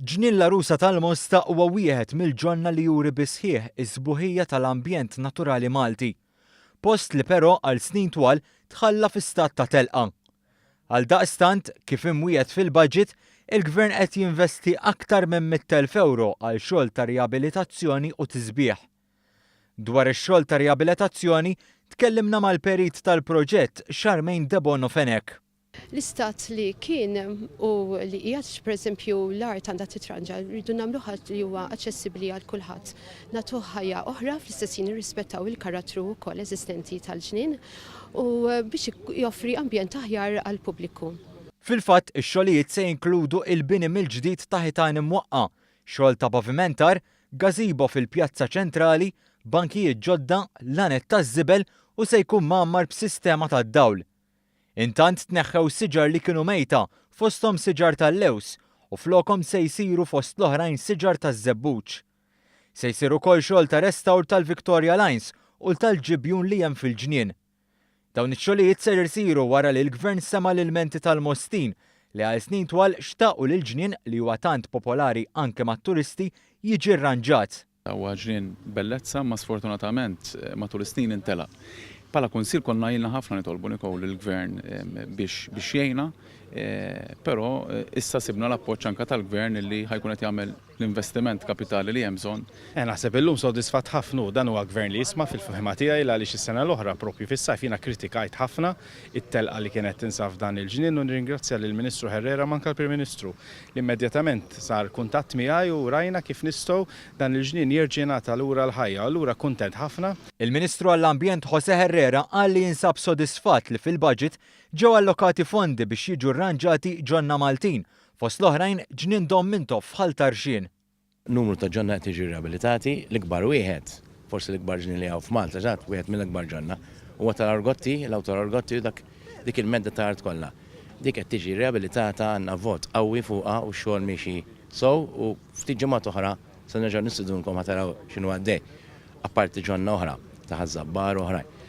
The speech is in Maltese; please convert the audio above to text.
Ġnien l-Arusa tal-Mosta huwa wieħed mill-ġonna li juri bisħieħ is-sbuħija tal-ambjent naturali Malti. Post li però għal snin twal tħalla fi stat ta' telqa. Għaldaqstant, kif imwiegħed fil-budget, il-Gvern qed jinvesti aktar minn 100,000 euro għal xogħol ta' riabilitazzjoni u tisbieħ. Dwar ix-xogħol ta' riabilitazzjoni tkellimna mal-perit tal-proġett Charmaine Debono Fenek. L-istat li kien u li qiegħed pereżempju l-art għandha titranġa, rridu nagħmlu ħadd li huwa aċċessibbli għal kulħadd. Nagħtuh ħajja oħra fl-istess nirrispettaw il-karattru wkoll eżistenti tal-ġnien u biex joffri ambjent aħjar għall pubbliku. Fil-fatt, ix-xogħlijiet se jinkludu il-bini mill-ġdid ta' ħitan imwaqqa, xogħol ta' pavimentar, gazebo fil-pjazza ċentrali, bankijiet ġodda, lanet taż-żibel u se jkun mgħammar b'sistema tad-dawl. Intant tneħħew siġar li kienu mejta fosthom siġar tal-lews u flokhom se jsiru fost l-oħrajn siġar taż-żebbuġ. Se jsir ukoll xogħol ta' restawr tal-Victoria Lines u tal-ġibjun li hemm fil-ġnien. Dawn ix-xogħlijiet se jsiru wara li l-Gvern sema l-ilmenti tal-Mostin li għal snin twal xtaqu li l-ġnien li huwa tant popolari anke mat-turisti jiġi rranġat. Huwa ġnien bellezza ma sfortunatament matul is-snin intela'. Pala kunsil konna jilna ħafna nitolbu nikoll il-Gvern biex jgħinna, però issa sibna l-appoġġ anke tal-Gvern li ħajkun qed jagħmel l-investiment kapitali li hemm bżonn. Naħseb illum sodisfatt ħafna dan huwa Gvern li jisma' fil-fehma tiegħi għaliex is-sena l-oħra proprju fis-sajf jiena kritikajt ħafna it-telqa li kienet tinsaf dan il-ġnien u nirringrazzja lill-Ministru Herrera manka l-Prim Ministru li immedjatament sar kuntatt miegħi u rajna kif nistgħu dan il-ġnien jerġa' jingħata lura l-ħajja. Allura kuntent ħafna. Il-Ministru għall-Ambjent José Herrera qal li jinsab sodisfatt li fil-budget ġew allokati fondi biex jiġu rranġati ġonna Maltin, fost l-oħrajn ġnien Dom Mintoff bħal Tarxien. Numru ta' ġonna qed jiġu rehabilitati, l-ikbar wieħed, forsi l-ikbar ġnien li hawn f'Malta, ġat wieħed mill-ikbar ġonna, huwa tal-Argotti, l-awtor Argotti u dik il-medda ta' art kollha. Dik qed tiġi rehabilitata għandna vot qawwi fuqha u x-xogħol miexi sew u ftit ġimgħat oħra se nerġgħu nistidunkom ħa taraw x'inhu għaddej. Apparti ġonna oħra ta' ħażabbar oħrajn.